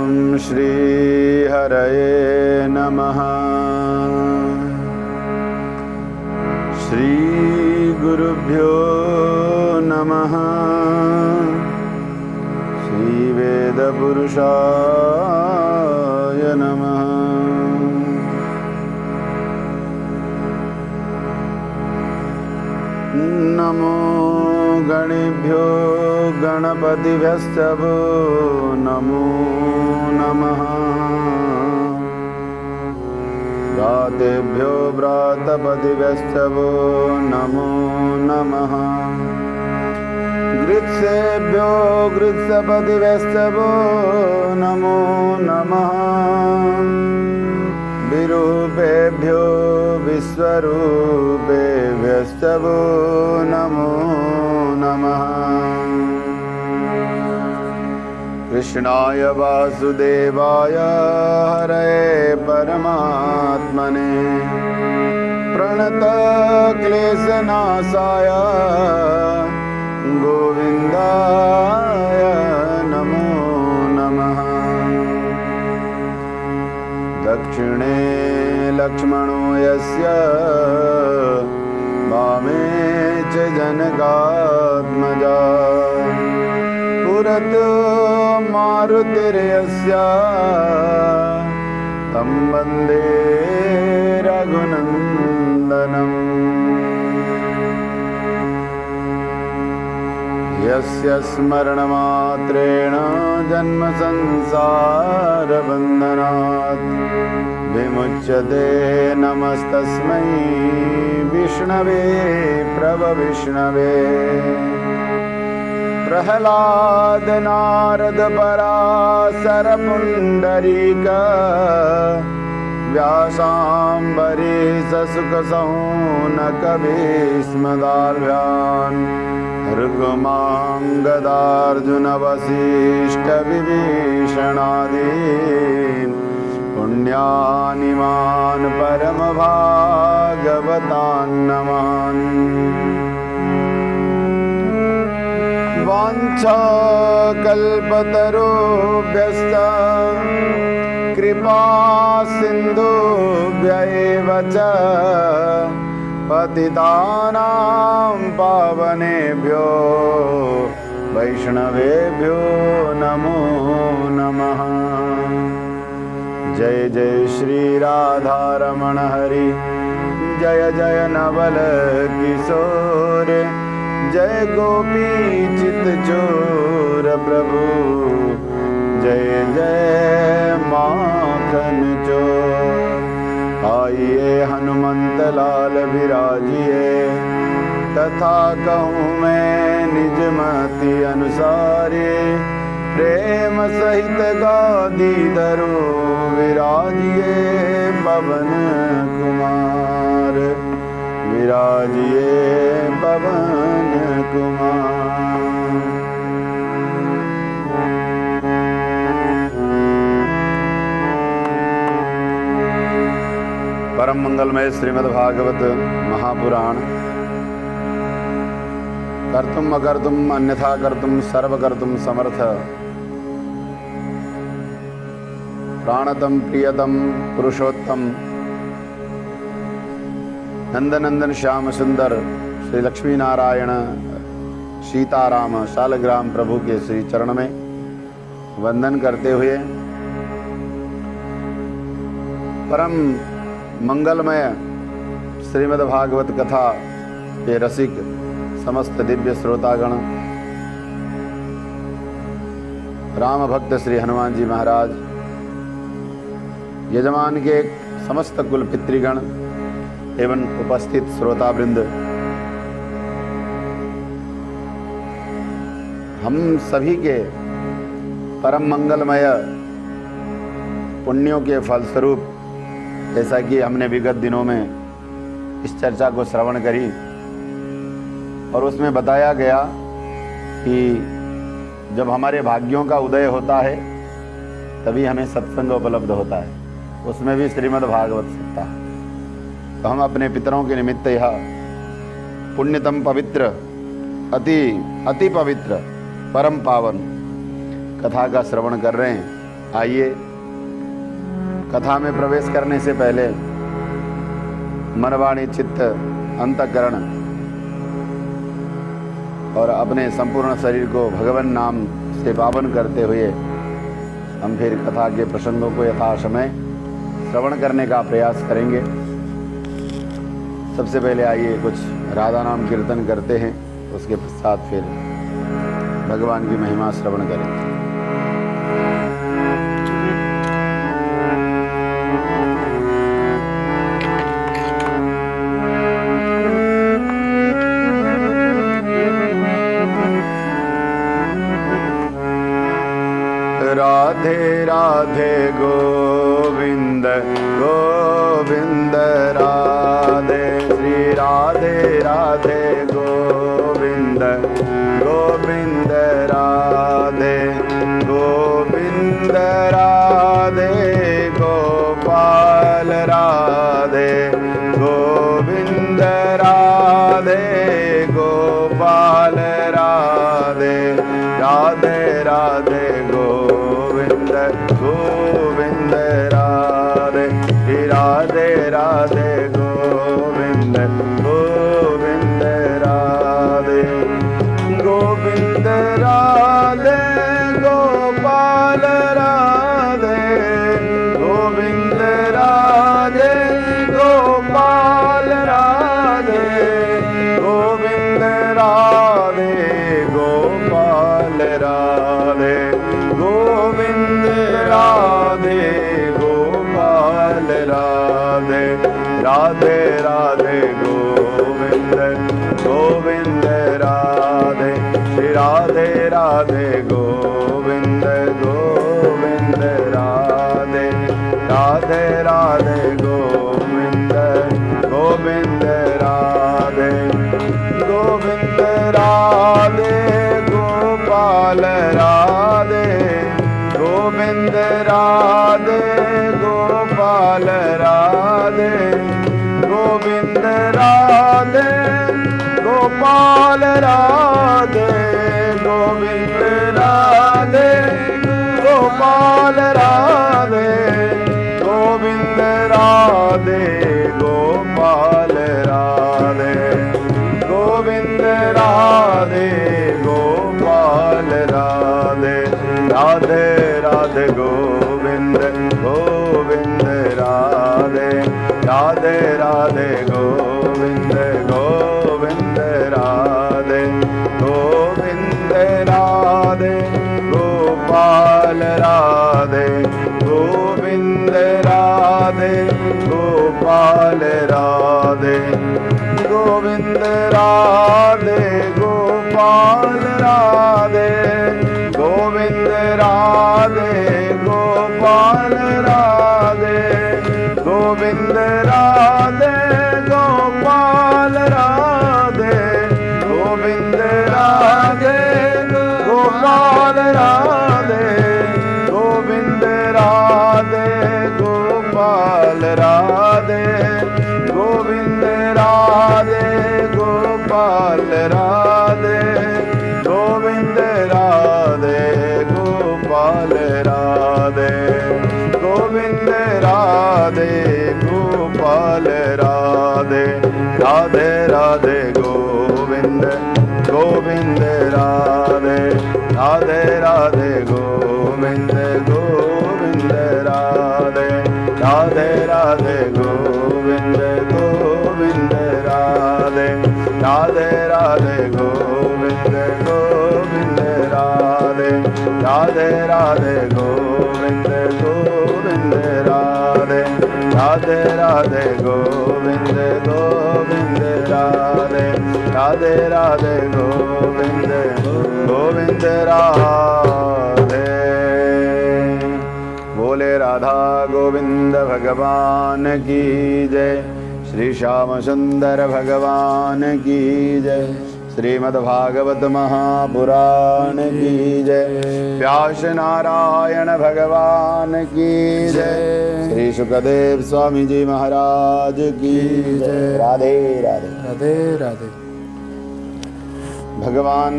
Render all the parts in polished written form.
ॐ श्री हरये नमः। श्री गुरुभ्यो नमः। श्री वेदपुरुषाय नमः। नमो गणेभ्यो गणपतिभ्यश्च वो नमो नमः। व्रातेभ्यो व्रातपतिभ्यश्च वो नमो नमः। गृत्सेभ्यो गृत्सपतिभ्यश्च वो नमो नमः। विरूपेभ्यो विश्वरूपेभ्यश्च वो नमो नमः। कृष्णाय वासुदेवाय हरये परमात्मने प्रणतक्लेशनाशाय गोविन्दाय नमो नमः। दक्षिणे लक्ष्मणो यस्य वामे च जनकात्मजा पुरतो मारुतिर्यस्य तं वन्दे रघुनन्दनम्। यस्य स्मरणमात्रेण जन्मसंसारबन्धनात् विमुच्यते। नमस्तस्मै विष्णवे प्रभविष्णवे। प्रह्लाद नारद पराशर पुण्डरीक व्यासाम्बरीश सुख सौनक भीष्मदार्यान् ऋग्माङ्गदार्जुन वसिष्ठ विभीषणादीन् पुण्यानिमान् परम भागवतान् नमामि। वाञ्छाकल्पतरुभ्यश्च कृपा सिन्धुभ्य एव च पतितानां पावनेभ्यो वैष्णवेभ्यो नमो नमः। जय जय श्री राधा रमण हरि जय जय नवल किशोर जय गोपी चित चोर प्रभु जय जय माखन चोर। आइए हनुमंत लाल विराजिए तथा कहूँ मैं निज मति अनुसारे प्रेम सहित गादी धरो विराजिए पवन कुमार विराजिए पवन कुमार। परम मंगलमय श्रीमद् भागवत महापुराण। कर्तुम अकर्तुम अन्यथा कर्तुम सर्वकर्तुम समर्थ प्राणतम प्रियतम पुरुषोत्तम नंदनंदन श्याम सुंदर श्री लक्ष्मी नारायण सीताराम शालग्राम प्रभु के श्री चरण में वंदन करते हुए परम मंगलमय श्रीमद् भागवत कथा के रसिक समस्त दिव्य श्रोतागण, राम भक्त श्री हनुमान जी महाराज, यजमान के समस्त कुल पितृगण एवं उपस्थित श्रोतावृंद, हम सभी के परम मंगलमय पुण्यों के फलस्वरूप, जैसा कि हमने विगत दिनों में इस चर्चा को श्रवण करी और उसमें बताया गया कि जब हमारे भाग्यों का उदय होता है तभी हमें सत्संग उपलब्ध होता है, उसमें भी श्रीमद् भागवत सत्ता। तो हम अपने पितरों के निमित्त यह पुण्यतम पवित्र अति पवित्र परम पावन कथा का श्रवण कर रहे हैं। आइए, कथा में प्रवेश करने से पहले मन, वाणी, चित्त, अंतःकरण और अपने संपूर्ण शरीर को भगवान नाम से पावन करते हुए हम फिर कथा के प्रसंगों को यथासमय श्रवण करने का प्रयास करेंगे। सबसे पहले आइए कुछ राधा नाम कीर्तन करते हैं, उसके पश्चात फिर भगवान की महिमा श्रवण करेंगे। राधे राधे गोविंद गोविंद राधे, श्री राधे राधे गोविंद गोविंद राधे, गोविंद राधे गोपाल राधे, गोविंद राधे गोपाल राधे, राधे राधे गोविंद गोविंद राधे, राधे राधे गोविंद गोविंद राधे, गोविंद राधे गोपाल राधे, गोविंद राधे गोपाल राधे, गोविंद राधे गोपाल राधे, गोविंद राधे गोपाल राधे, राधे राधे गोविंद गोविंद राधे, राधे राधे गोविंद गोविंद राधे, राधे राधे गोविंद गोविंद राधे, गोविंद राधे गोपाल राधे, गोविंद राधे गोपाल राधे, गोविंद राधे गोपाल राधे, गोविंद राधे गोपाल राधे, गोविंद राधे गोपाल राधे, गोविंद राधे गोपाल राधे, राधे राधे गोविंद गोविंद राधे, राधे राधे गोविंद गोविंद राधे, गोविंद राधे गोपाल राधे, गोविंद राधे गोपाल राधे, गोविंद राधे गोपाल राधे, गोविंद राधे गोपाल राधे, गोविंद राधे गोपाल राधे, गोविंद राधे गोपाल राधे, गोविंद राधे गोपाल राधे, गोविंद राधे गोपाल राधे, गोविंद राधे गोपाल राधे, गोविंद राधे गोपाल राधे, राधे राधे गोविंद गोविंद राधे, राधे राधे गोविंद गोविंद राधे, राधे राधे गोविंद गोविंद राधे, राधे राधे गोविंद गोविंद राधे, राधे राधे गोविंद गोविंद राधे, राधे राधे गोविंद गोविंद राधे, राधे राधे गोविंद गोविंद राधे। बोले राधा गोविंद भगवान की जय, श्री श्याम सुंदर भगवान की जय, श्रीमद्भागवत महापुराण की जय, व्यास नारायण भगवान की जय, श्री सुखदेव स्वामी जी महाराज की जय। राधे राधे राधे राधे। भगवान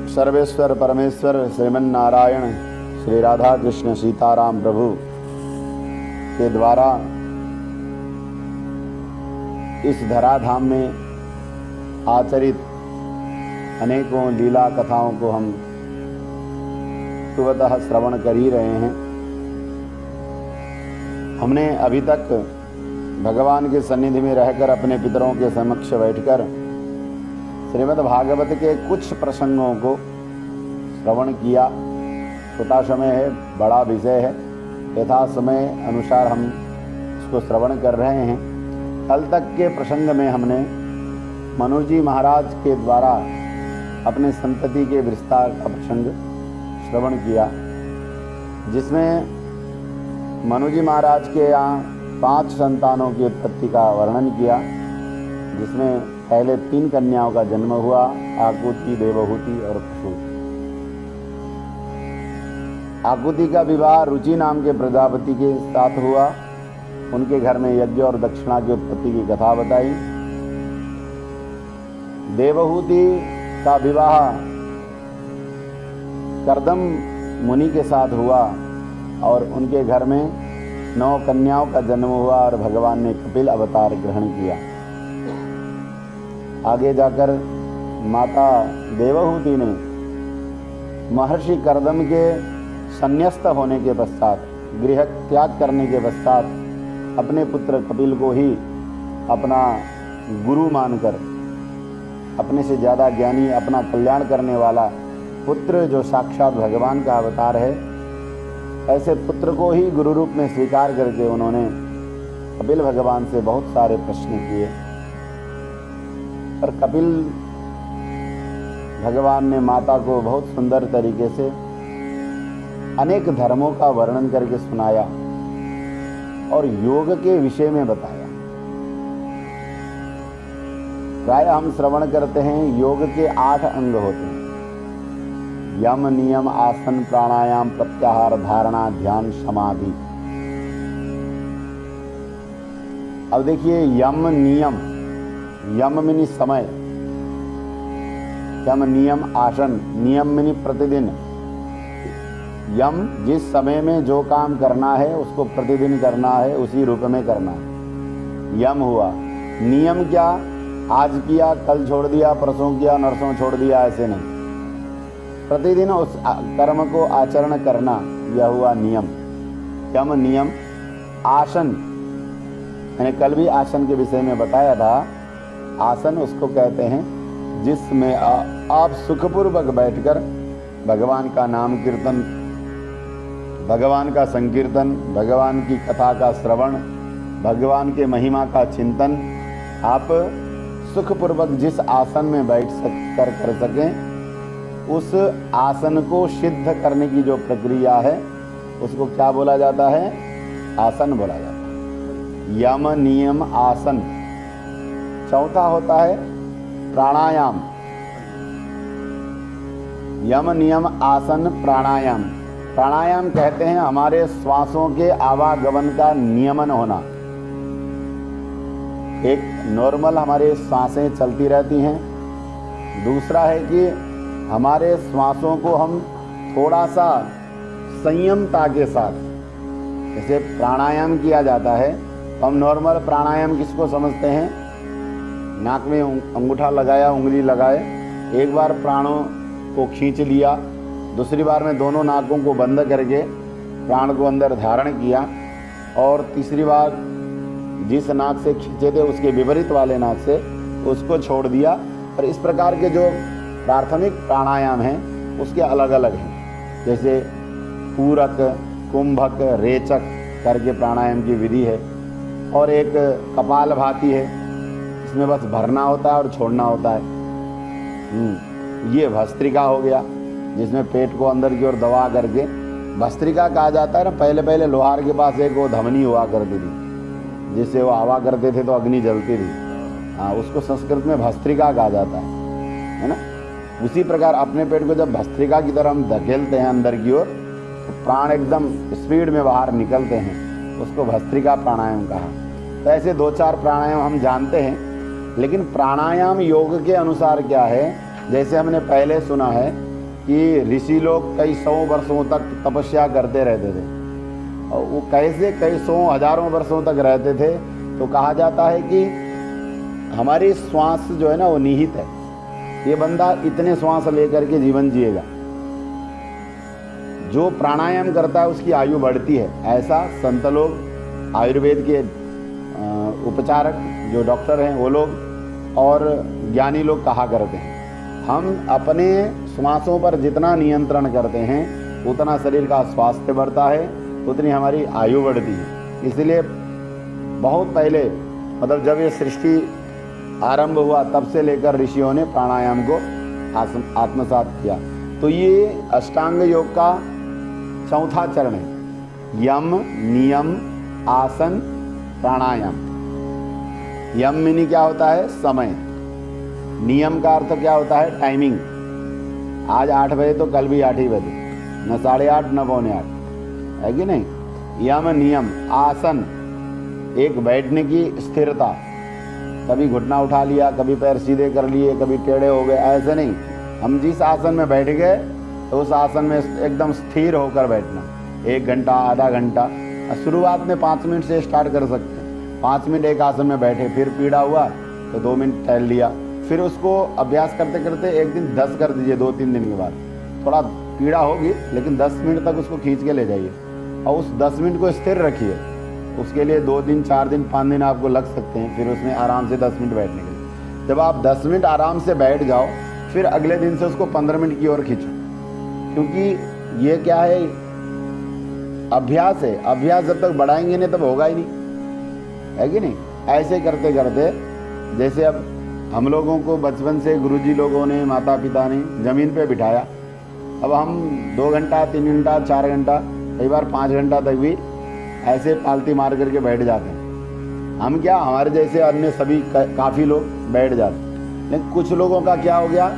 सर्वेश्वर परमेश्वर श्रीमन नारायण श्री राधा कृष्ण सीताराम प्रभु के द्वारा इस धराधाम में आचरित अनेकों लीला कथाओं को हम सुबह श्रवण कर ही रहे हैं। हमने अभी तक भगवान के सन्निधि में रहकर अपने पितरों के समक्ष बैठकर श्रीमद् भागवत के कुछ प्रसंगों को श्रवण किया। छोटा समय है, बड़ा विषय है, यथा समय अनुसार हम इसको श्रवण कर रहे हैं। कल तक के प्रसंग में हमने मनु जी महाराज के द्वारा अपने संतति के विस्तार का प्रसंग श्रवण किया, जिसमें मनु जी महाराज के यहाँ 5 संतानों की उत्पत्ति का वर्णन किया, जिसमें पहले 3 कन्याओं का जन्म हुआ, आकुति, देवहूति और प्रसूति। आकुति का विवाह रुचि नाम के प्रजापति के साथ हुआ। उनके घर में यज्ञ और दक्षिणा की उत्पत्ति की कथा बताई। देवहूति का विवाह कर्दम मुनि के साथ हुआ और उनके घर में 9 कन्याओं का जन्म हुआ और भगवान ने कपिल अवतार ग्रहण किया। आगे जाकर माता देवहूति ने महर्षि कर्दम के संन्यस्त होने के पश्चात, गृह त्याग करने के पश्चात अपने पुत्र कपिल को ही अपना गुरु मानकर, अपने से ज़्यादा ज्ञानी, अपना कल्याण करने वाला पुत्र जो साक्षात भगवान का अवतार है, ऐसे पुत्र को ही गुरु रूप में स्वीकार करके उन्होंने कपिल भगवान से बहुत सारे प्रश्न किए। और कपिल भगवान ने माता को बहुत सुंदर तरीके से अनेक धर्मों का वर्णन करके सुनाया और योग के विषय में बताया। प्राय हम श्रवण करते हैं योग के 8 अंग होते हैं: यम, नियम, आसन, प्राणायाम, प्रत्याहार, धारणा, ध्यान, समाधि। अब देखिए, यम नियम, यम मिनी समय, यम नियम आसन, नियम मिनी प्रतिदिन। यम जिस समय में जो काम करना है उसको प्रतिदिन करना है, उसी रूप में करना है, यम हुआ। नियम क्या? आज किया, कल छोड़ दिया, परसों किया, नरसों छोड़ दिया, ऐसे नहीं, प्रतिदिन उस कर्म को आचरण करना, यह हुआ नियम। यम नियम। आसन, मैंने कल भी आसन के विषय में बताया था। आसन उसको कहते हैं जिसमें आप सुखपूर्वक बैठकर भगवान का नाम कीर्तन, भगवान का संकीर्तन, भगवान की कथा का श्रवण, भगवान के महिमा का चिंतन आप सुखपूर्वक जिस आसन में बैठ कर सकें, उस आसन को सिद्ध करने की जो प्रक्रिया है उसको क्या बोला जाता है? आसन बोला जाता है। यम नियम आसन। चौथा होता है प्राणायाम। यम नियम आसन प्राणायाम। प्राणायाम कहते हैं हमारे श्वासों के आवागमन का नियमन होना। एक नॉर्मल हमारे सांसें चलती रहती हैं, दूसरा है कि हमारे श्वासों को हम थोड़ा सा संयमता के साथ, जैसे प्राणायाम किया जाता है तो हम नॉर्मल प्राणायाम किसको समझते हैं? नाक में अंगूठा लगाया, उंगली लगाए, एक बार प्राणों को खींच लिया, दूसरी बार में दोनों नाकों को बंद करके प्राण को अंदर धारण किया, और तीसरी बार जिस नाक से खींचे थे उसके विपरीत वाले नाक से उसको छोड़ दिया। और इस प्रकार के जो प्राथमिक प्राणायाम हैं उसके अलग अलग हैं, जैसे पूरक, कुंभक, रेचक करके प्राणायाम की विधि है, और एक कपालभाति है, इसमें बस भरना होता है और छोड़ना होता है। ये भस्त्रिका हो गया, जिसमें पेट को अंदर की ओर दबा करके, भस्त्रिका कहा जाता है ना। पहले पहले लोहार के पास एक वो धमनी हुआ करती थी, जिससे वो हवा करते थे तो अग्नि जलती थी। हाँ, उसको संस्कृत में भस्त्रिका कहा जाता है ना। उसी प्रकार अपने पेट को जब भस्त्रिका की तरह हम धकेलते हैं अंदर की ओर, तो प्राण एकदम स्पीड में बाहर निकलते हैं, उसको भस्त्रिका प्राणायाम कहा। तो ऐसे 2-4 प्राणायाम हम जानते हैं, लेकिन प्राणायाम योग के अनुसार क्या है, जैसे हमने पहले सुना है कि ऋषि लोग कई सौ वर्षों तक तपस्या करते रहते थे, और वो कैसे कई सौ हजारों वर्षों तक रहते थे। तो कहा जाता है कि हमारी श्वास जो है ना वो निहित है, ये बंदा इतने श्वास लेकर के जीवन जिएगा। जो प्राणायाम करता है उसकी आयु बढ़ती है, ऐसा संत लोग, आयुर्वेद के उपचारक जो डॉक्टर हैं वो लोग और ज्ञानी लोग कहा करते हैं। हम अपने श्वासों पर जितना नियंत्रण करते हैं उतना शरीर का स्वास्थ्य बढ़ता है, उतनी हमारी आयु बढ़ती है। इसलिए बहुत पहले, मतलब जब ये सृष्टि आरंभ हुआ तब से लेकर ऋषियों ने प्राणायाम को आत्मसात किया। तो ये अष्टांग योग का चौथा चरण है, यम, नियम, आसन, प्राणायाम। यम मिनी क्या होता है? समय। नियम का अर्थ क्या होता है? टाइमिंग। आज 8 बजे तो कल भी 8 ही बजे, न 8:30 न 7:45, है कि नहीं? यम, नियम। आसन, एक बैठने की स्थिरता, कभी घुटना उठा लिया, कभी पैर सीधे कर लिए, कभी टेढ़े हो गए, ऐसे नहीं। हम जिस आसन में बैठ गए तो उस आसन में एकदम स्थिर होकर बैठना। 1 घंटा, आधा घंटा, शुरुआत में 5 मिनट से स्टार्ट कर सकते हैं। 5 मिनट एक आसन में बैठे, फिर पीड़ा हुआ तो 2 मिनट टहल लिया, फिर उसको अभ्यास करते करते एक दिन 10 कर दीजिए। 2-3 दिन के बाद थोड़ा पीड़ा होगी, लेकिन 10 मिनट तक उसको खींच के ले जाइए और उस 10 मिनट को स्थिर रखिए। उसके लिए 2 दिन, 4 दिन, 5 दिन आपको लग सकते हैं, फिर उसमें आराम से 10 मिनट बैठने के लिए। जब आप 10 मिनट आराम से बैठ जाओ, फिर अगले दिन से उसको 15 मिनट की ओर खींचो, क्योंकि ये क्या है? अभ्यास है। अभ्यास जब तक बढ़ाएंगे नहीं तब होगा ही नहीं, है कि नहीं? ऐसे करते करते, जैसे अब हम लोगों को बचपन से गुरुजी लोगों ने, माता पिता ने ज़मीन पे बिठाया, अब हम 2 घंटा, 3 घंटा, 4 घंटा, कई बार 5 घंटा तक भी ऐसे पालती मार करके बैठ जाते हैं। हम क्या, हमारे जैसे अन्य सभी काफ़ी लोग बैठ जाते हैं। लेकिन कुछ लोगों का क्या हो गया,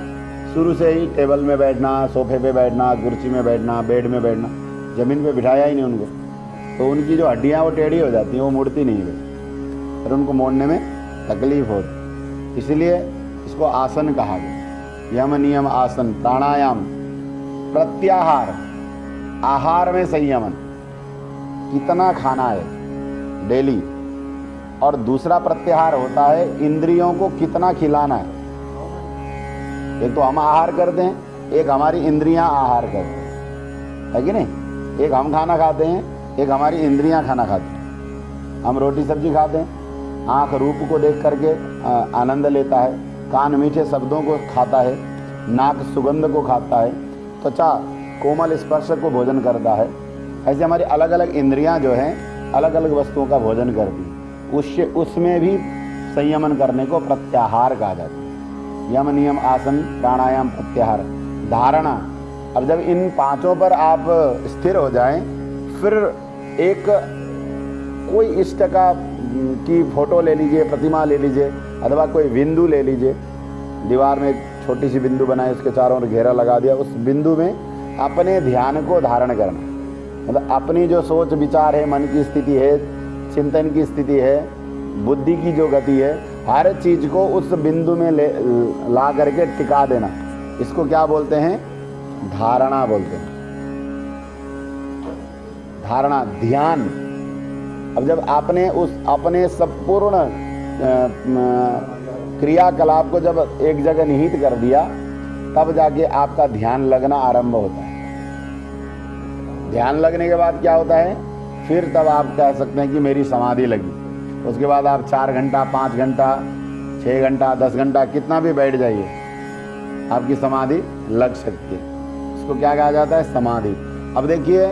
शुरू से ही टेबल में बैठना, सोफे पे बैठना, कुर्सी में बैठना, बेड में बैठना, ज़मीन पे बिठाया ही नहीं उनको, तो उनकी जो हड्डियाँ वो टेढ़ी हो जाती हैं, वो मुड़ती नहीं है, फिर उनको मोड़ने में तकलीफ होती। इसलिए इसको आसन कहा गया। यम, नियम, आसन, प्राणायाम, प्रत्याहार, आहार में संयमन, कितना खाना है डेली, और दूसरा प्रत्याहार होता है इंद्रियों को कितना खिलाना है। एक तो हम आहार करते हैं, एक हमारी इंद्रियां आहार करते हैं, है कि नहीं? एक हम खाना खाते हैं, एक हमारी इंद्रियां खाना खाती हैं। हम रोटी सब्जी खाते हैं, आँख रूप को देख करके आनंद लेता है, कान मीठे शब्दों को खाता है, नाक सुगंध को खाता है, त्वचा कोमल स्पर्श को भोजन करता है। ऐसे हमारी अलग अलग इंद्रियां जो हैं अलग अलग वस्तुओं का भोजन करती हैं। उसमें भी संयमन करने को प्रत्याहार कहा जाता है। यम, नियम, आसन, प्राणायाम, प्रत्याहार, धारणा। अब जब इन 5 पर आप स्थिर हो जाएं, फिर एक कोई इष्ट का की फोटो ले लीजिए, प्रतिमा ले लीजिए, अथवा कोई बिंदु ले लीजिए, दीवार में एक छोटी सी बिंदु बनाई, उसके चारों ओर घेरा लगा दिया, उस बिंदु में अपने ध्यान को धारण करना। मतलब अपनी जो सोच विचार है, मन की स्थिति है, चिंतन की स्थिति है, बुद्धि की जो गति है, हर चीज को उस बिंदु में ला करके टिका देना, इसको क्या बोलते हैं? धारणा बोलते हैं। धारणा, ध्यान। अब जब आपने उस अपने संपूर्ण क्रियाकलाप को जब एक जगह निहित कर दिया, तब जाके आपका ध्यान लगना आरंभ होता है। ध्यान लगने के बाद क्या होता है? फिर तब आप कह सकते हैं कि मेरी समाधि लगी। उसके बाद आप 4 घंटा, 5 घंटा, 6 घंटा, 10 घंटा, कितना भी बैठ जाइए, आपकी समाधि लग सकती है। इसको क्या कहा जाता है? समाधि। अब देखिए,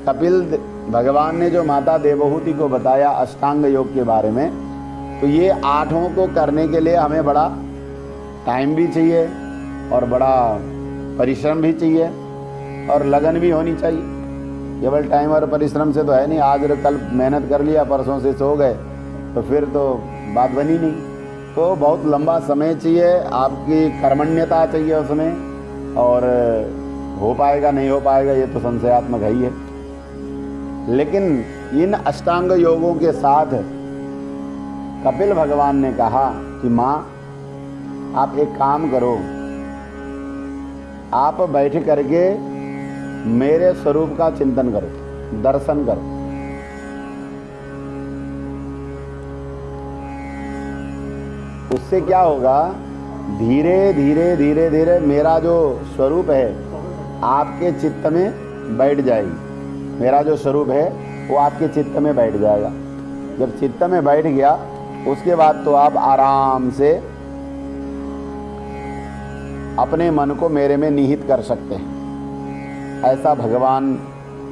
कपिल भगवान ने जो माता देवहूति को बताया अष्टांग योग के बारे में, तो ये 8 को करने के लिए हमें बड़ा टाइम भी चाहिए और बड़ा परिश्रम भी चाहिए और लगन भी होनी चाहिए। केवल टाइम और परिश्रम से तो है नहीं, आज और कल मेहनत कर लिया, परसों से सो गए, तो फिर तो बात बनी नहीं। तो बहुत लंबा समय चाहिए, आपकी कर्मण्यता चाहिए उसमें, और हो पाएगा नहीं हो पाएगा ये तो संशयात्मक ही है। लेकिन इन अष्टांग योगों के साथ कपिल भगवान ने कहा कि माँ, आप एक काम करो, आप बैठ करके मेरे स्वरूप का चिंतन करो, दर्शन करो। उससे क्या होगा, धीरे धीरे धीरे धीरे मेरा जो स्वरूप है आपके चित्त में बैठ जाएगी। मेरा जो स्वरूप है वो आपके चित्त में बैठ जाएगा। जब चित्त में बैठ गया उसके बाद तो आप आराम से अपने मन को मेरे में निहित कर सकते हैं। ऐसा भगवान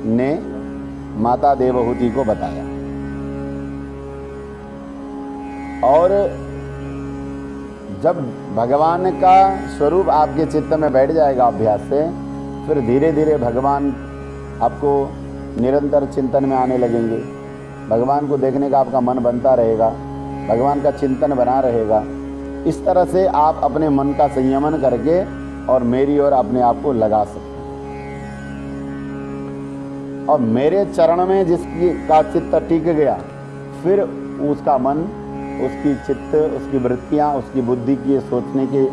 ने माता देवहूति को बताया। और जब भगवान का स्वरूप आपके चित्त में बैठ जाएगा अभ्यास से, फिर धीरे धीरे भगवान आपको निरंतर चिंतन में आने लगेंगे। भगवान को देखने का आपका मन बनता रहेगा, भगवान का चिंतन बना रहेगा। इस तरह से आप अपने मन का संयमन करके और मेरी ओर अपने आप को लगा सकते हैं। और मेरे चरण में जिसकी का चित्त टिक गया, फिर उसका मन, उसकी चित्त, उसकी वृत्तियाँ, उसकी बुद्धि की सोचने के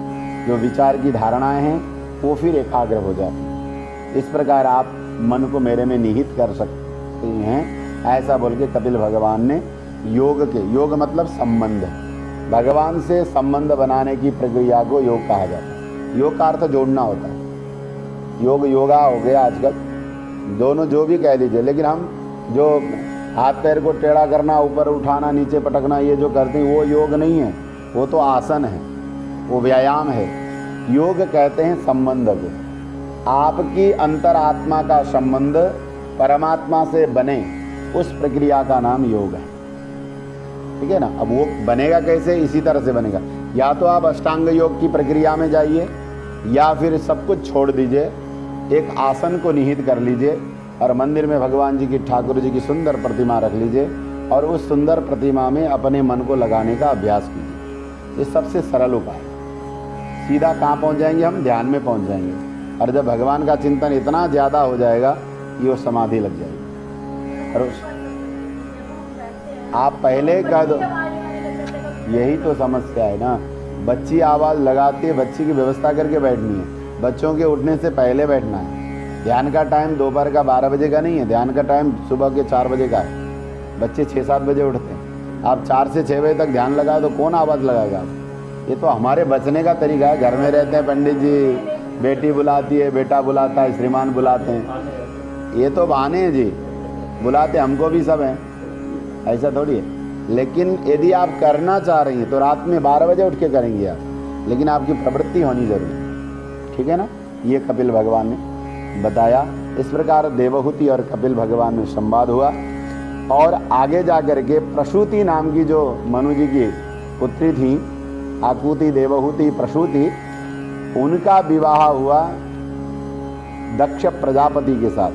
जो विचार की धारणाएं हैं वो फिर एकाग्र हो जाती हैं। इस प्रकार आप मन को मेरे में निहित कर सकते हैं। ऐसा बोल के कपिल भगवान ने योग मतलब संबंध, भगवान से संबंध बनाने की प्रक्रिया को योग कहा जाता है। योग का अर्थ जोड़ना होता है। योगा हो गया आजकल, दोनों जो भी कह लीजिए, लेकिन हम जो हाथ पैर को टेढ़ा करना, ऊपर उठाना, नीचे पटकना, ये जो करते हैं वो योग नहीं है, वो तो आसन है, वो व्यायाम है। योग कहते हैं संबंध को। आपकी अंतरात्मा का संबंध परमात्मा से बने, उस प्रक्रिया का नाम योग है। ठीक है ना। अब वो बनेगा कैसे, इसी तरह से बनेगा। या तो आप अष्टांग योग की प्रक्रिया में जाइए, या फिर सब कुछ छोड़ दीजिए, एक आसन को निहित कर लीजिए और मंदिर में भगवान जी की, ठाकुर जी की सुंदर प्रतिमा रख लीजिए और उस सुंदर प्रतिमा में अपने मन को लगाने का अभ्यास कीजिए। ये सबसे सरल उपाय है। सीधा कहाँ पहुँच जाएंगे हम, ध्यान में पहुँच जाएंगे। और जब भगवान का चिंतन इतना ज़्यादा हो जाएगा कि वो समाधि लग जाएगी। और आप पहले कह दो, यही तो समस्या है ना। बच्ची आवाज़ लगाती है, बच्ची की व्यवस्था करके बैठनी है। बच्चों के उठने से पहले बैठना है। ध्यान का टाइम दोपहर का 12 बजे का नहीं है, ध्यान का टाइम सुबह के 4 बजे का है। बच्चे 6-7 बजे उठते हैं। आप 4 से 6 बजे तक ध्यान लगाओ तो कौन आवाज़ लगाएगा? ये तो हमारे बचने का तरीका है। घर में रहते हैं पंडित जी, बेटी बुलाती है, बेटा बुलाता है, श्रीमान बुलाते हैं। ये तो बहाने हैं जी, बुलाते हमको भी सब हैं, ऐसा थोड़ी है। लेकिन यदि आप करना चाह रही हैं तो रात में 12 बजे उठ के करेंगे आप, लेकिन आपकी प्रवृत्ति होनी जरूरी है। ठीक है ना। ये कपिल भगवान ने बताया। इस प्रकार देवहूति और कपिल भगवान में संवाद हुआ। और आगे जा कर के प्रसूति नाम की जो मनु जी की पुत्री थी, आकुति, देवहूति, प्रसूति, उनका विवाह हुआ दक्ष प्रजापति के साथ।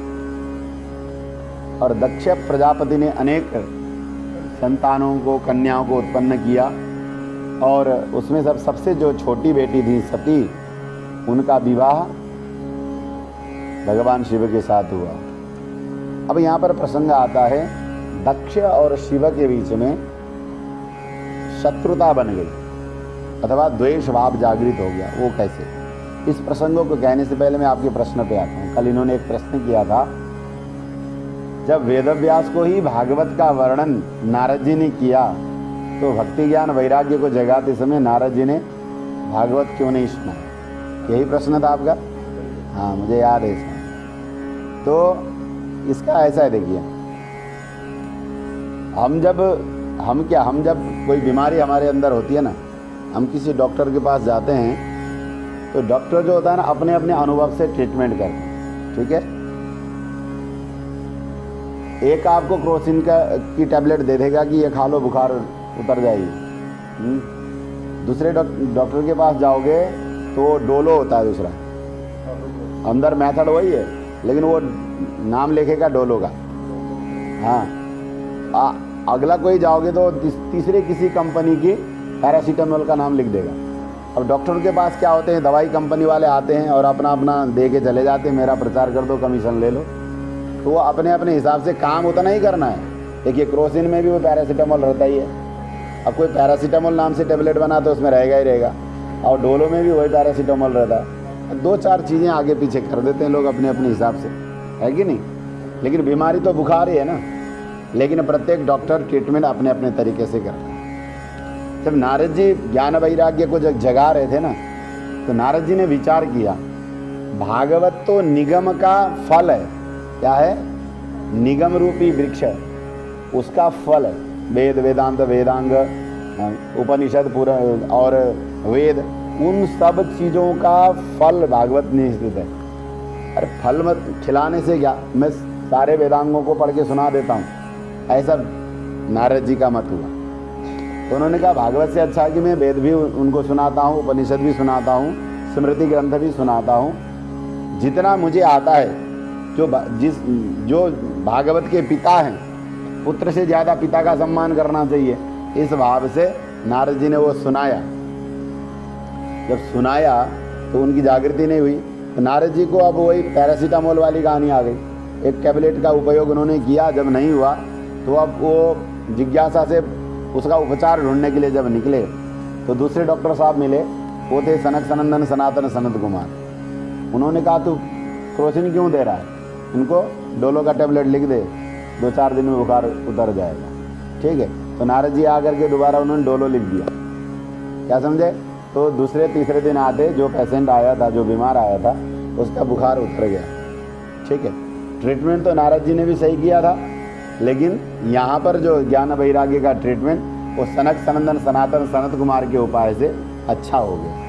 और दक्ष प्रजापति ने अनेक संतानों को, कन्याओं को उत्पन्न किया। और उसमें सबसे जो छोटी बेटी थी सती, उनका विवाह भगवान शिव के साथ हुआ। अब यहाँ पर प्रसंग आता है, दक्ष और शिव के बीच में शत्रुता बन गई अथवा द्वेष भाव जागृत हो गया। वो कैसे? इस प्रसंगों को कहने से पहले मैं आपके प्रश्न पे आता हूँ। कल इन्होंने एक प्रश्न किया था, जब वेदव्यास को ही भागवत का वर्णन नारद जी ने किया तो भक्ति ज्ञान वैराग्य को जगाते समय नारद जी ने भागवत क्यों नहीं सुना? यही प्रश्न था आपका। हाँ, मुझे याद है इसका। तो इसका ऐसा है, देखिए, हम जब कोई बीमारी हमारे अंदर होती है ना, हम किसी डॉक्टर के पास जाते हैं तो डॉक्टर जो होता है ना, अपने अपने अनुभव से ट्रीटमेंट करते हैं। ठीक है। एक आपको क्रोसिन की टैबलेट दे देगा कि ये खा लो, बुखार उतर जाएगी। दूसरे डॉक्टर के पास जाओगे तो डोलो होता है दूसरा, अंदर मेथड वही है लेकिन वो नाम लिखेगा डोलो का। हाँ, अगला कोई जाओगे तो तीसरे किसी कंपनी की पैरासीटामोल का नाम लिख देगा। अब डॉक्टर के पास क्या होते हैं, दवाई कंपनी वाले आते हैं और अपना अपना दे के चले जाते हैं, मेरा प्रचार कर दो, कमीशन ले लो। तो वो अपने अपने हिसाब से काम उतना ही करना है। देखिए, क्रोसिन में भी वो पैरासीटामोल रहता ही है। अब कोई पैरासीटामोल नाम से टेबलेट बना तो उसमें रहेगा ही रहेगा, और डोलो में भी वही पैरासीटामोल रहता है। दो चार चीज़ें आगे पीछे कर देते हैं लोग अपने अपने हिसाब से, है कि नहीं। लेकिन बीमारी तो बुखार ही है ना, लेकिन प्रत्येक डॉक्टर ट्रीटमेंट अपने अपने तरीके से करता है। जब नारद जी ज्ञान वैराग्य को जब जगा रहे थे ना, तो नारद जी ने विचार किया, भागवत तो निगम का फल है। क्या है? निगम रूपी वृक्ष, उसका फल है। वेद, वेदांत, वेदांग, उपनिषद पूरा और वेद, उन सब चीज़ों का फल भागवत निश्चित है। अरे फल मत खिलाने से क्या, मैं सारे वेदांगों को पढ़ के सुना देता हूँ, ऐसा नारद जी का मत हुआ। तो उन्होंने कहा भागवत से अच्छा है कि मैं वेद भी उनको सुनाता हूँ, उपनिषद भी सुनाता हूँ, स्मृति ग्रंथ भी सुनाता हूँ, जितना मुझे आता है। जो भागवत के पिता हैं, पुत्र से ज़्यादा पिता का सम्मान करना चाहिए, इस भाव से नारद जी ने वो सुनाया। जब सुनाया तो उनकी जागृति नहीं हुई, तो नारद जी को अब वही पैरासीटामोल वाली कहानी आ गई। एक टैबलेट का उपयोग उन्होंने किया, जब नहीं हुआ तो अब वो जिज्ञासा से उसका उपचार ढूंढने के लिए जब निकले, तो दूसरे डॉक्टर साहब मिले, वो थे सनक सनंदन सनातन सनत कुमार। उन्होंने कहा तू क्रोसिन क्यों दे रहा है, इनको डोलो का टैबलेट लिख दे, 2-4 दिन में बुखार उतर जाएगा। ठीक है, तो नारद जी आकर के दोबारा उन्होंने डोलो लिख दिया। क्या समझे? तो दूसरे तीसरे दिन आते, जो पेशेंट आया था, जो बीमार आया था, उसका बुखार उतर गया। ठीक है, ट्रीटमेंट तो नारद जी ने भी सही किया था, लेकिन यहाँ पर जो ज्ञान वैराग्य का ट्रीटमेंट, वो सनक सनंदन सनातन सनत कुमार के उपाय से अच्छा हो गया।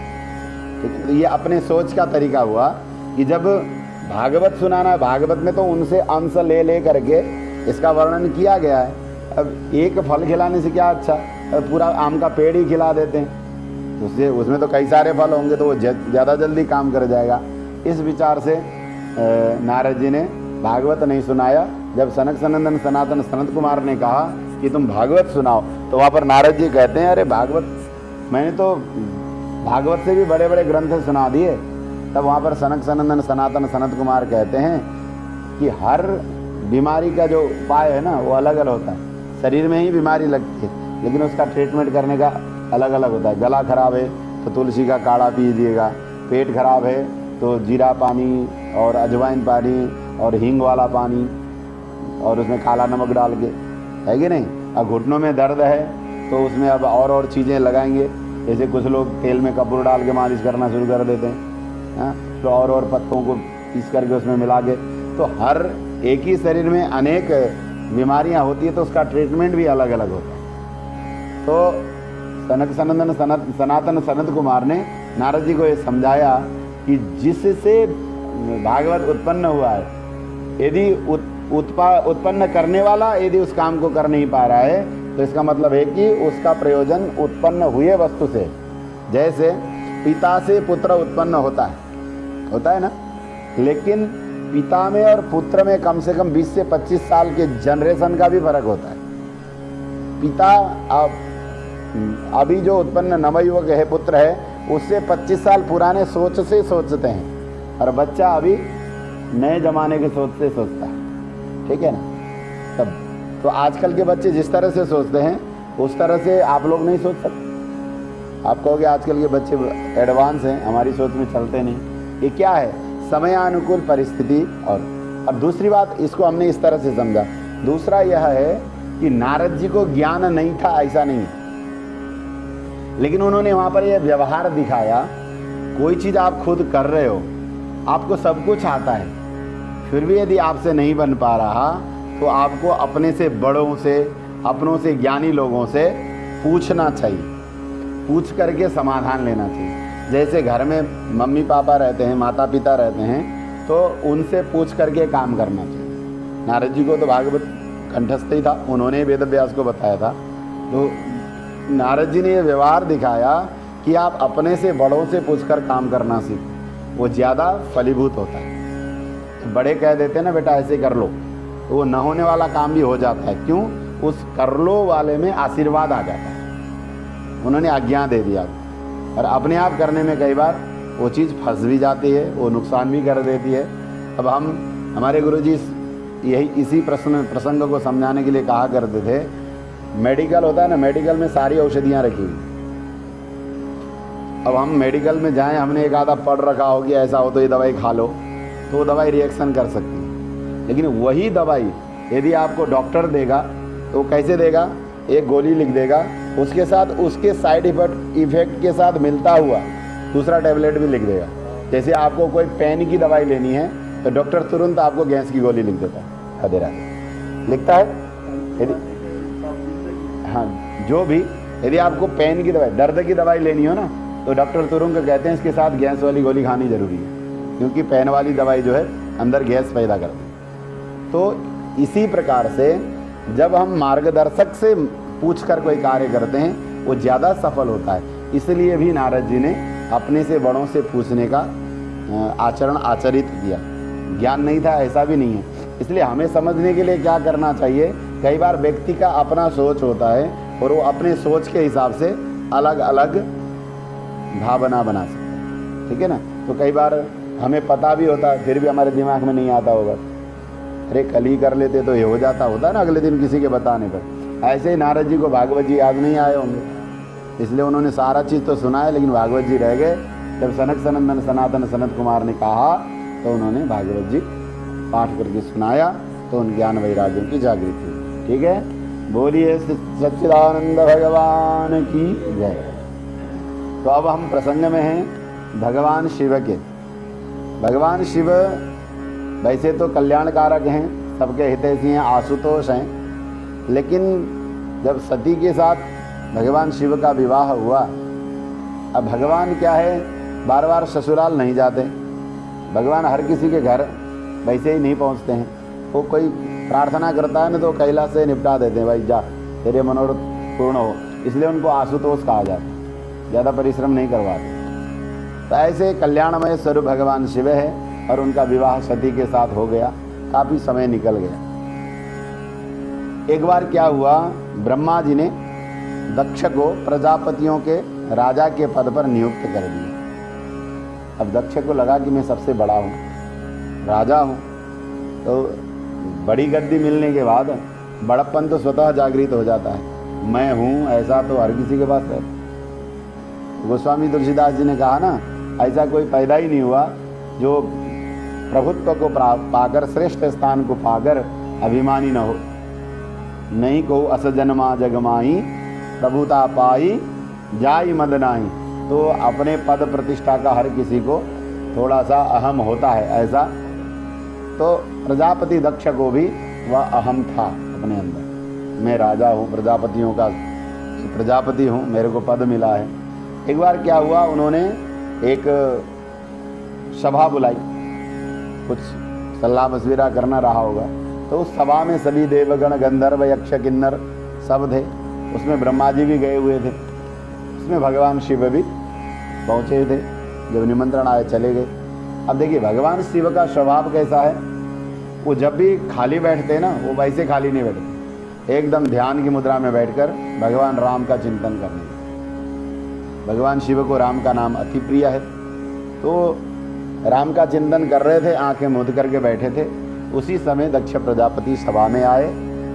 ठीक है, तो ये अपने सोच का तरीका हुआ कि जब भागवत सुनाना, भागवत में तो उनसे अंश ले करके इसका वर्णन किया गया है। अब एक फल खिलाने से क्या अच्छा, अब पूरा आम का पेड़ ही खिला देते हैं, उससे उसमें तो कई सारे फल होंगे, तो वो ज़्यादा जल्दी काम कर जाएगा। इस विचार से नारद जी ने भागवत नहीं सुनाया। जब सनक सनंदन सनातन सनत कुमार ने कहा कि तुम भागवत सुनाओ, तो वहाँ पर नारद जी कहते हैं, अरे भागवत, मैंने तो भागवत से भी बड़े बड़े ग्रंथ सुना दिए। तब वहाँ पर सनक सनंदन सनातन सनत कुमार कहते हैं कि हर बीमारी का जो उपाय है ना, वो अलग अलग होता है। शरीर में ही बीमारी लगती है, लेकिन उसका ट्रीटमेंट करने का अलग अलग होता है। गला खराब है तो तुलसी का काढ़ा पीजिएगा, पेट खराब है तो जीरा पानी और अजवाइन पानी और हींग वाला पानी और उसमें काला नमक डाल के, है कि नहीं। अब घुटनों में दर्द है तो उसमें अब और चीज़ें लगाएंगे, जैसे कुछ लोग तेल में कपूर डाल के मालिश करना शुरू कर देते हैं, हाँ, तो और पत्तों को पीस करके उसमें मिला के। तो हर एक ही शरीर में अनेक बीमारियां होती है, तो उसका ट्रीटमेंट भी अलग अलग होता है। तो सनक सनंदन सनातन सनत कुमार ने नारद जी को ये समझाया कि जिससे भागवत उत्पन्न हुआ है, यदि उत्पन्न करने वाला यदि उस काम को कर नहीं पा रहा है, तो इसका मतलब है कि उसका प्रयोजन उत्पन्न हुए वस्तु से, जैसे पिता से पुत्र उत्पन्न होता है ना, लेकिन पिता में और पुत्र में कम से कम 20 से 25 साल के जनरेशन का भी फर्क होता है। पिता अभी जो उत्पन्न नवयुवक है, पुत्र है, उससे 25 साल पुराने सोच से सोचते हैं, और बच्चा अभी नए जमाने के सोच से सोचता है। ठीक है ना। तब तो आजकल के बच्चे जिस तरह से सोचते हैं, उस तरह से आप लोग नहीं सोच सकते। आप कहोगे आजकल के बच्चे एडवांस हैं, हमारी सोच में चलते नहीं। ये क्या है? समयानुकूल परिस्थिति। और दूसरी बात, इसको हमने इस तरह से समझा। दूसरा यह है कि नारद जी को ज्ञान नहीं था, ऐसा नहीं है, लेकिन उन्होंने वहाँ पर यह व्यवहार दिखाया। कोई चीज़ आप खुद कर रहे हो, आपको सब कुछ आता है, फिर भी यदि आपसे नहीं बन पा रहा, तो आपको अपने से बड़ों से, अपनों से, ज्ञानी लोगों से पूछना चाहिए, पूछ करके समाधान लेना चाहिए। जैसे घर में मम्मी पापा रहते हैं, माता पिता रहते हैं, तो उनसे पूछ करके काम करना चाहिए। नारद जी को तो भागवत कंठस्थ ही था, उन्होंने वेद व्यास को बताया था। तो नारद जी ने ये व्यवहार दिखाया कि आप अपने से, बड़ों से पूछकर काम करना सीखो, वो ज़्यादा फलीभूत होता है। बड़े कह देते हैं ना, बेटा ऐसे कर लो, तो वो न होने वाला काम भी हो जाता है। क्यों? उस कर लो वाले में आशीर्वाद आ जाता है, उन्होंने आज्ञा दे दिया। और अपने आप करने में कई बार वो चीज़ फंस भी जाती है, वो नुकसान भी कर देती है। अब हमारे गुरुजी यही इसी प्रसंग को समझाने के लिए कहा करते थे, मेडिकल होता है ना, मेडिकल में सारी औषधियाँ रखी हुई, अब हम मेडिकल में जाएं, हमने एक आधा पढ़ रखा हो कि ऐसा हो तो ये दवाई खा लो, तो वो दवाई रिएक्शन कर सकती है। लेकिन वही दवाई यदि आपको डॉक्टर देगा तो वो कैसे देगा? एक गोली लिख देगा, उसके साथ उसके साइड इफेक्ट के साथ मिलता हुआ दूसरा टैबलेट भी लिख देगा। जैसे आपको कोई पेन की दवाई लेनी है तो डॉक्टर तुरंत आपको गैस की गोली लिख देता है, राधे राधे लिखता है। यदि हाँ, जो भी यदि आपको पेन की दवाई, दर्द की दवाई लेनी हो ना, तो डॉक्टर तुरंत कहते हैं इसके साथ गैस वाली गोली खानी जरूरी है, क्योंकि पेन वाली दवाई जो है अंदर गैस पैदा करती है। तो इसी प्रकार से जब हम मार्गदर्शक से पूछकर कोई कार्य करते हैं वो ज़्यादा सफल होता है। इसलिए भी नारद जी ने अपने से बड़ों से पूछने का आचरण आचरित किया। ज्ञान नहीं था ऐसा भी नहीं है। इसलिए हमें समझने के लिए क्या करना चाहिए? कई बार व्यक्ति का अपना सोच होता है और वो अपने सोच के हिसाब से अलग अलग भावना बना सकता है, ठीक है ना। तो कई बार हमें पता भी होता है फिर भी हमारे दिमाग में नहीं आता होगा, अरे कल ही कर लेते तो ये हो जाता, होता है ना अगले दिन किसी के बताने पर। ऐसे ही नारद जी को भागवत जी याद नहीं आए होंगे, इसलिए उन्होंने सारा चीज़ तो सुना है लेकिन भागवत जी रह गए। जब सनक सनंदन सनातन सनत कुमार ने कहा तो उन्होंने भागवत जी पाठ करके सुनाया, तो उन ज्ञान वैराग्यों की जागृति हुई। ठीक है, बोलिए सच्चिदानंद भगवान की जय। तो अब हम प्रसंग में हैं भगवान शिव के। भगवान शिव वैसे तो कल्याणकारक हैं, सबके हितैषी हैं, आशुतोष हैं, लेकिन जब सती के साथ भगवान शिव का विवाह हुआ, अब भगवान क्या है, बार बार ससुराल नहीं जाते। भगवान हर किसी के घर वैसे ही नहीं पहुंचते हैं। वो कोई प्रार्थना करता है ना तो कैलाश से निपटा देते हैं, भाई जा तेरे मनोरथ पूर्ण हो, इसलिए उनको आशुतोष कहा जाता है, ज़्यादा परिश्रम नहीं करवाते। तो ऐसे कल्याणमय स्वरूप भगवान शिव है और उनका विवाह सती के साथ हो गया, काफ़ी समय निकल गया। एक बार क्या हुआ, ब्रह्मा जी ने दक्ष को प्रजापतियों के राजा के पद पर नियुक्त कर दिया। अब दक्ष को लगा कि मैं सबसे बड़ा हूँ, राजा हूँ, तो बड़ी गद्दी मिलने के बाद बड़प्पन तो स्वतः जागृत हो जाता है, मैं हूँ ऐसा तो हर किसी के पास है। गोस्वामी तुलसीदास जी ने कहा ना, ऐसा कोई पैदा ही नहीं हुआ जो प्रभुत्व को पाकर, श्रेष्ठ स्थान को पाकर अभिमानी न हो। नहीं को असजन्मा जगमाई प्रभुता पाई जाई मद नाही। तो अपने पद प्रतिष्ठा का हर किसी को थोड़ा सा अहम होता है ऐसा। तो प्रजापति दक्ष को भी वह अहम था अपने अंदर, मैं राजा हूँ, प्रजापतियों का प्रजापति हूँ, मेरे को पद मिला है। एक बार क्या हुआ, उन्होंने एक सभा बुलाई, कुछ सलाह मशविरा करना रहा होगा, तो उस सभा में सभी देवगण गंधर्व यक्ष किन्नर सब थे, उसमें ब्रह्मा जी भी गए हुए थे, उसमें भगवान शिव भी पहुँचे थे। जब निमंत्रण आए चले गए। अब देखिए भगवान शिव का स्वभाव कैसा है, वो जब भी खाली बैठते हैं ना, वो वैसे खाली नहीं बैठते, एकदम ध्यान की मुद्रा में बैठकर भगवान राम का चिंतन करने। भगवान शिव को राम का नाम अति प्रिय है, तो राम का चिंतन कर रहे थे, आंखें मूंद करके बैठे थे। उसी समय दक्ष प्रजापति सभा में आए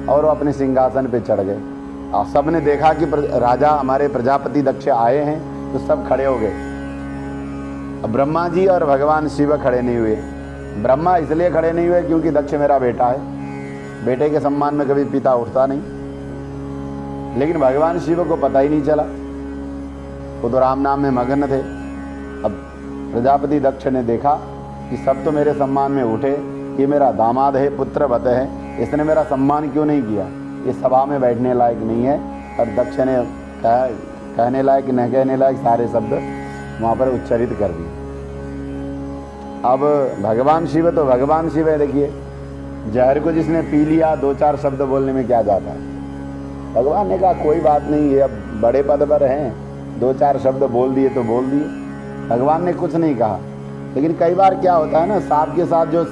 और वो अपने सिंहासन पे चढ़ गए। और सब ने देखा कि राजा हमारे प्रजापति दक्ष आए हैं, तो सब खड़े हो गए। अब ब्रह्मा जी और भगवान शिव खड़े नहीं हुए। ब्रह्मा इसलिए खड़े नहीं हुए क्योंकि दक्ष मेरा बेटा है, बेटे के सम्मान में कभी पिता उठता नहीं। लेकिन भगवान शिव को पता ही नहीं चला, वो तो राम नाम में मगन थे। अब प्रजापति दक्ष ने देखा कि सब तो मेरे सम्मान में उठे, ये मेरा दामाद है, पुत्रवत है, इसने मेरा सम्मान क्यों नहीं किया, ये सभा में बैठने लायक नहीं है। और दक्ष ने कहने लायक न कहने लायक सारे शब्द वहाँ पर उच्चारित कर दिए। अब भगवान शिव तो भगवान शिव है, देखिए जहर को जिसने पी लिया, दो चार शब्द बोलने में क्या जाता है। भगवान ने कहा कोई बात नहीं, ये अब बड़े पद पर हैं, दो चार शब्द बोल दिए तो बोल दिए, भगवान ने कुछ नहीं कहा। लेकिन कई बार क्या होता है ना, सांप के साथ जो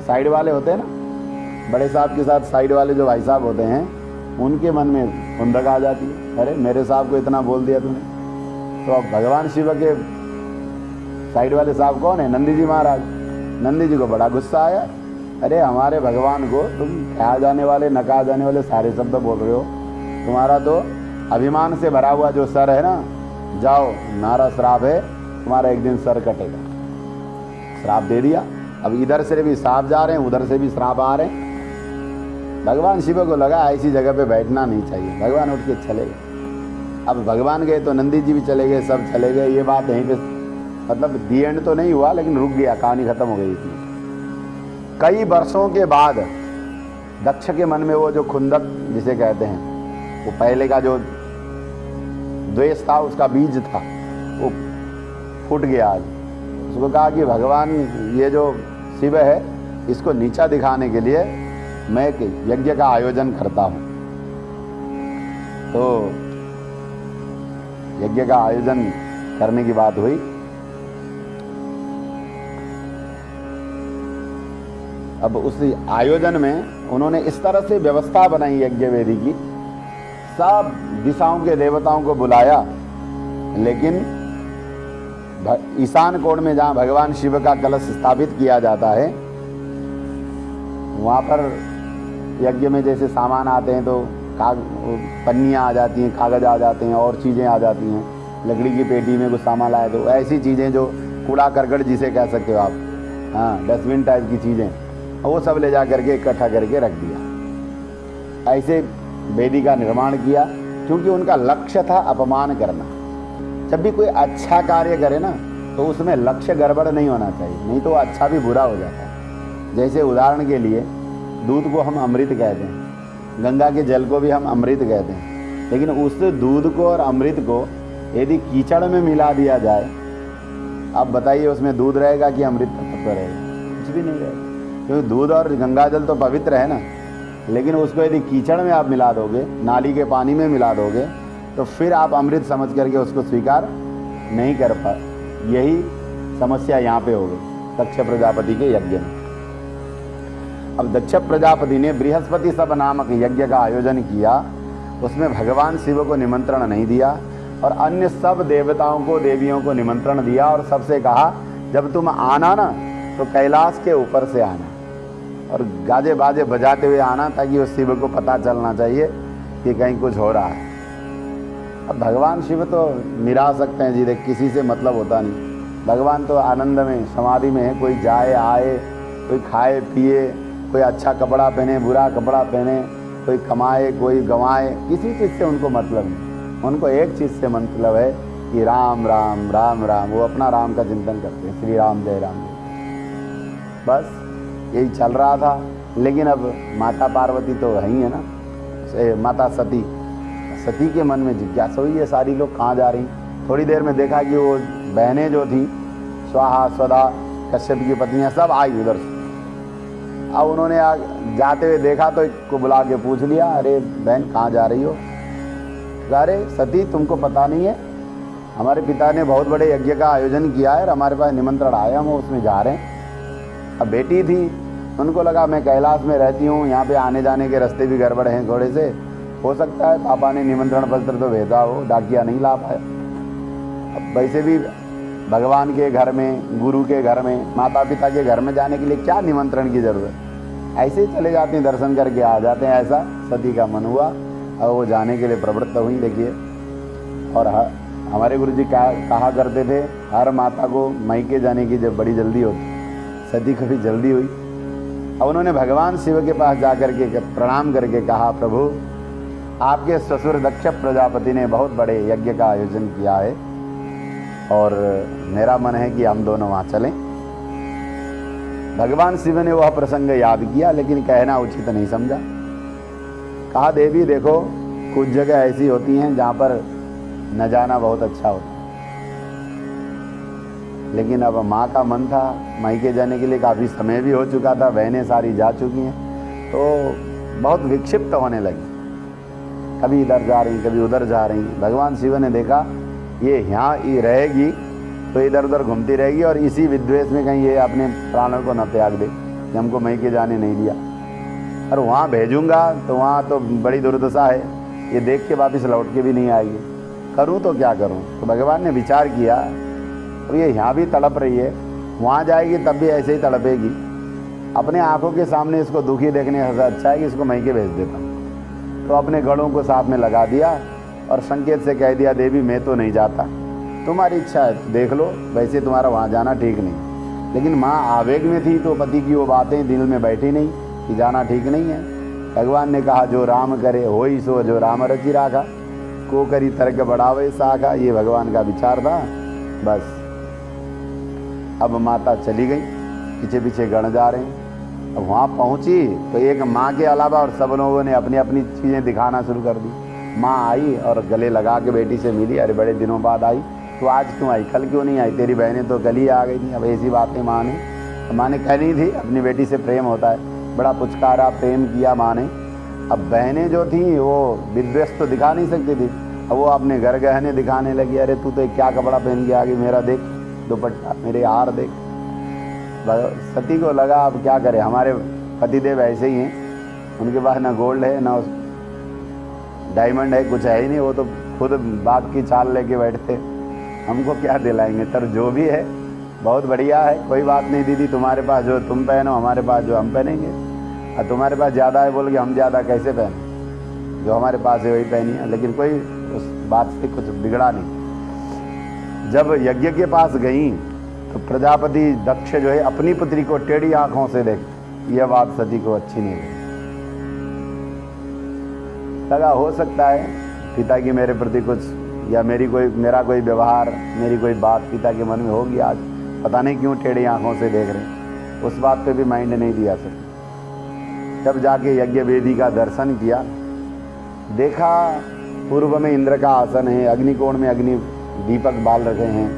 साइड वाले होते हैं ना, बड़े सांप के साथ साइड वाले जो भाई साहब होते हैं, उनके मन में खुंदक आ जाती है, अरे मेरे साहब को इतना बोल दिया तूने। तो अब भगवान शिव के साइड वाले साहब कौन है, नंदी जी महाराज। नंदी जी को बड़ा गुस्सा आया, अरे हमारे भगवान को तुम कहा जाने वाले न कहा जाने वाले सारे शब्द बोल रहे हो, तुम्हारा तो अभिमान से भरा हुआ जो सर है ना, जाओ नारा श्राप है, तुम्हारा एक दिन सर कटेगा। श्राप दे दिया। अब इधर से भी श्राप जा रहे हैं, उधर से भी श्राप आ रहे हैं। भगवान शिव को लगा ऐसी जगह पे बैठना नहीं चाहिए, भगवान उठ के चले गए। अब भगवान गए तो नंदी जी भी चले गए, सब चले गए। ये बात यहीं पे मतलब दी एंड तो नहीं हुआ, लेकिन रुक गया, कहानी खत्म हो गई थी। कई वर्षों के बाद दक्ष के मन में वो जो खुंदक जिसे कहते हैं, वो पहले का जो द्वेष था, उसका बीज था, वो फूट गया। आज उसको कहा कि भगवान ये जो शिव है, इसको नीचा दिखाने के लिए मैं एक यज्ञ का आयोजन करता हूँ। तो यज्ञ का आयोजन करने की बात हुई। अब उस आयोजन में उन्होंने इस तरह से व्यवस्था बनाई यज्ञ वेदी की, सब दिशाओं के देवताओं को बुलाया, लेकिन ईशान कोण में जहाँ भगवान शिव का कलश स्थापित किया जाता है, वहाँ पर यज्ञ में जैसे सामान आते हैं तो पन्नियाँ आ जाती हैं, कागज़ आ जाते हैं, और चीज़ें आ जाती हैं। लकड़ी की पेटी में कुछ सामान लाए तो ऐसी चीज़ें जो कूड़ा करकट जिसे कह सकते हो आप, हाँ, डस्टबिन टाइप की चीज़ें, वो सब ले जा करके इकट्ठा करके रख दिया। ऐसे वेदी का निर्माण किया, क्योंकि उनका लक्ष्य था अपमान करना। जब भी कोई अच्छा कार्य करे ना, तो उसमें लक्ष्य गड़बड़ नहीं होना चाहिए, नहीं तो अच्छा भी बुरा हो जाता है। जैसे उदाहरण के लिए दूध को हम अमृत कहते हैं, गंगा के जल को भी हम अमृत कहते हैं, लेकिन उस दूध को और अमृत को यदि कीचड़ में मिला दिया जाए, अब बताइए उसमें दूध रहेगा कि अमृत तत्व रहेगा? कुछ भी नहीं रहेगा, क्योंकि दूध और गंगा जल तो पवित्र है ना। लेकिन उसको यदि कीचड़ में आप मिला दोगे, नाली के पानी में मिला दोगे, तो फिर आप अमृत समझ करके उसको स्वीकार नहीं कर पाए। यही समस्या यहाँ पे हो गई दक्ष प्रजापति के यज्ञ में। अब दक्ष प्रजापति ने बृहस्पति सब नामक यज्ञ का आयोजन किया, उसमें भगवान शिव को निमंत्रण नहीं दिया और अन्य सब देवताओं को, देवियों को निमंत्रण दिया, और सबसे कहा जब तुम आना ना तो कैलाश के ऊपर से आना और गाजे बाजे बजाते हुए आना, ताकि उस शिव को पता चलना चाहिए कि कहीं कुछ हो रहा है। अब भगवान शिव तो निरा सकते हैं जी, देख किसी से मतलब होता नहीं। भगवान तो आनंद में, समाधि में है। कोई जाए आए, कोई खाए पिए, कोई अच्छा कपड़ा पहने, बुरा कपड़ा पहने, कोई कमाए कोई गंवाए, किसी चीज़ से उनको मतलब नहीं। उनको एक चीज़ से मतलब है कि राम राम राम राम, वो अपना राम का चिंतन करते हैं, श्री राम जय राम। बस यही चल रहा था। लेकिन अब माता पार्वती तो है ही है ना, माता सती, सती के मन में जिज्ञासा हुई, ये सारी लोग कहाँ जा रही। थोड़ी देर में देखा कि वो बहनें जो थी, स्वाहा स्वधा कश्यप की पत्नियाँ, सब आई उधर से। अब उन्होंने जाते हुए देखा तो एक को बुला के पूछ लिया, अरे बहन कहाँ जा रही हो? अरे सती तुमको पता नहीं है, हमारे पिता ने बहुत बड़े यज्ञ का आयोजन किया है और हमारे पास निमंत्रण आया, हम उसमें जा रहे हैं। अब बेटी थी, उनको लगा मैं कैलाश में रहती हूँ, यहाँ पे आने जाने के रास्ते भी गड़बड़ हैं थोड़े से, हो सकता है पापा ने निमंत्रण पत्र तो भेजा हो, डाकिया नहीं ला पाया। अब वैसे भी भगवान के घर में, गुरु के घर में, माता पिता के घर में जाने के लिए क्या निमंत्रण की ज़रूरत, ऐसे ही चले जाते हैं, दर्शन करके आ जाते हैं। ऐसा सती का मन हुआ और वो जाने के लिए प्रवृत्त हुई। देखिए, और हमारे गुरु जी कहा करते थे, हर माता को मायके जाने की जब बड़ी जल्दी होती, सती को भी जल्दी हुई। अब उन्होंने भगवान शिव के पास जा करके प्रणाम करके कहा, प्रभु आपके ससुर दक्ष प्रजापति ने बहुत बड़े यज्ञ का आयोजन किया है और मेरा मन है कि हम दोनों वहाँ चलें। भगवान शिव ने वह प्रसंग याद किया, लेकिन कहना उचित नहीं समझा। कहा, देवी देखो, कुछ जगह ऐसी होती हैं जहाँ पर न जाना बहुत अच्छा होता है, लेकिन अब माँ का मन था मायके जाने के लिए, काफ़ी समय भी हो चुका था, बहनें सारी जा चुकी हैं, तो बहुत विक्षिप्त होने लगी, कभी इधर जा रही, कभी उधर जा रही। भगवान शिव ने देखा ये यहाँ ही रहेगी तो इधर उधर घूमती रहेगी और इसी विद्वेष में कहीं ये अपने प्राणों को न त्याग दे कि हमको मायके जाने नहीं दिया, और वहाँ भेजूँगा तो वहाँ तो बड़ी दुर्दशा है, ये देख के वापस लौट के भी नहीं आएगी, करूँ तो क्या करूँ। तो भगवान ने विचार किया, अब ये यहाँ भी तड़प रही है, वहाँ जाएगी तब भी ऐसे ही तड़पेगी, अपने आंखों के सामने इसको दुखी देखने से अच्छा है कि इसको मायके भेज देता हूँ। तो अपने गढ़ों को साथ में लगा दिया और संकेत से कह दिया देवी मैं तो नहीं जाता, तुम्हारी इच्छा है तो देख लो, वैसे तुम्हारा वहाँ जाना ठीक नहीं। लेकिन माँ आवेग में थी तो पति की वो बातें दिल में बैठी नहीं कि जाना ठीक नहीं है। भगवान ने कहा जो राम करे हो ही सो, जो राम रचि राखा, को करी तर्क बढ़ावे साखा, ये भगवान का विचार था। बस अब माता चली गई, पीछे पीछे गण जा रहे हैं। अब वहाँ पहुँची तो एक माँ के अलावा और सब लोगों ने अपनी अपनी चीज़ें दिखाना शुरू कर दी। माँ आई और गले लगा के बेटी से मिली, अरे बड़े दिनों बाद आई, तो आज क्यों आई, कल क्यों नहीं आई, तेरी बहनें तो कल ही आ गई थी। अब ऐसी बातें माँ ने कहनी थी, अपनी बेटी से प्रेम होता है, बड़ा पुचकारा, प्रेम किया माँ ने। अब बहनें जो थी वो विद्वेष तो दिखा नहीं सकती थी, अब वो अपने घर गहने दिखाने लगी, अरे तू तो क्या कपड़ा पहन के आ गई, मेरा देख दुपट्टा, मेरे हार देख। सती को लगा अब क्या करे, हमारे पतिदेव ऐसे ही हैं, उनके पास ना गोल्ड है ना डायमंड है, कुछ है ही नहीं, वो तो खुद बाग की चाल लेके बैठते, हमको क्या दिलाएंगे। तर जो भी है बहुत बढ़िया है, कोई बात नहीं दीदी, तुम्हारे पास जो तुम पहनो, हमारे पास जो हम पहनेंगे, और तुम्हारे पास ज़्यादा है बोल के हम ज़्यादा कैसे पहने, जो हमारे पास है वही पहनिए। लेकिन कोई उस बात से कुछ बिगड़ा नहीं। जब यज्ञ के पास गई तो प्रजापति दक्ष जो है अपनी पुत्री को टेढ़ी आंखों से देख, यह बात सती को अच्छी नहीं लगी। लगा हो सकता है पिता की मेरे प्रति कुछ, या मेरा कोई व्यवहार, मेरी कोई बात पिता के मन में होगी, आज पता नहीं क्यों टेढ़ी आंखों से देख रहे, उस बात पे भी माइंड नहीं दिया सकते। जब जाके यज्ञ वेदी का दर्शन किया, देखा पूर्व में इंद्र का आसन है, अग्निकोण में अग्नि दीपक बाल रखे हैं,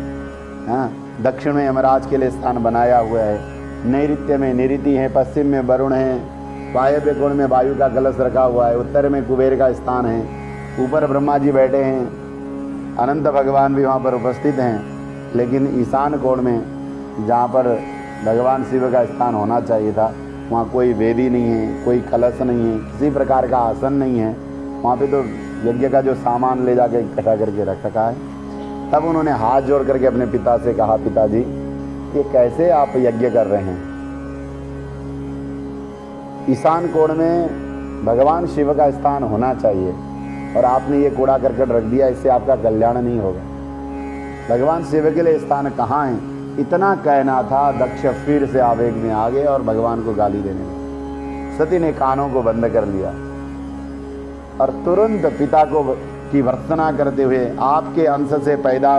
हाँ, दक्षिण में यमराज के लिए स्थान बनाया हुआ है, नैऋत्य में निरिति है, पश्चिम में वरुण है, वायव्य कोण में वायु का कलश रखा हुआ है, उत्तर में कुबेर का स्थान है, ऊपर ब्रह्मा जी बैठे हैं, अनंत भगवान भी वहाँ पर उपस्थित हैं। लेकिन ईशान कोण में जहाँ पर भगवान शिव का स्थान होना चाहिए था, वहाँ कोई वेदी नहीं है, कोई कलश नहीं है, किसी प्रकार का आसन नहीं है, वहाँ पे तो यज्ञ का जो सामान ले जाके इकट्ठा करके रख रखा है। तब उन्होंने हाथ जोड़ करके अपने पिता से कहा, पिताजी ये कैसे आप यज्ञ कर रहे हैं, ईशान कोण में भगवान शिव का स्थान होना चाहिए और आपने ये कूड़ा करकट रख दिया, इससे आपका कल्याण नहीं होगा, भगवान शिव के लिए स्थान कहाँ है। इतना कहना था, दक्ष फिर से आवेग में आ गए और भगवान को गाली देने लगे। सती ने कानों को बंद कर लिया और तुरंत पिता को की भर्त्सना करते हुए, आपके अंश से पैदा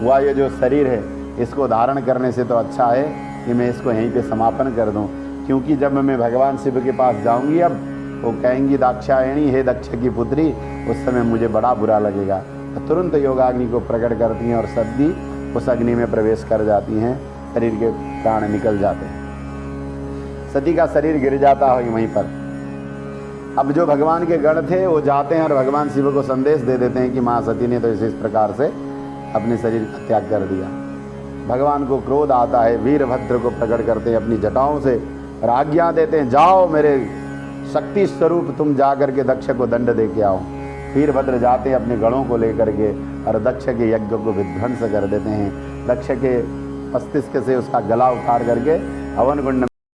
हुआ ये जो शरीर है, इसको धारण करने से तो अच्छा है कि मैं इसको यहीं पे समापन कर दूं, क्योंकि जब मैं भगवान शिव के पास जाऊंगी, अब वो कहेंगी दाक्षायणी हे दक्ष की पुत्री, उस समय मुझे बड़ा बुरा लगेगा। तो तुरंत योगाग्नि को प्रकट करती हैं और सती उस अग्नि में प्रवेश कर जाती हैं, शरीर के प्राण निकल जाते हैं, सती का शरीर गिर जाता है वहीं पर। अब जो भगवान के गण थे वो जाते हैं और भगवान शिव को संदेश दे देते हैं कि माँ सती ने तो इस प्रकार से अपने शरीर का त्याग कर दिया। भगवान को क्रोध आता है, वीरभद्र को प्रकट करते हैं अपनी जटाओं से और आज्ञा देते हैं, जाओ मेरे शक्ति स्वरूप तुम जा करके दक्ष को दंड दे के आओ। वीरभद्र जाते हैं अपने गणों को लेकर के और दक्ष के यज्ञ को विध्वंस कर देते हैं। दक्ष के मस्तिष्क से उसका गला उतार करके हवन कुंड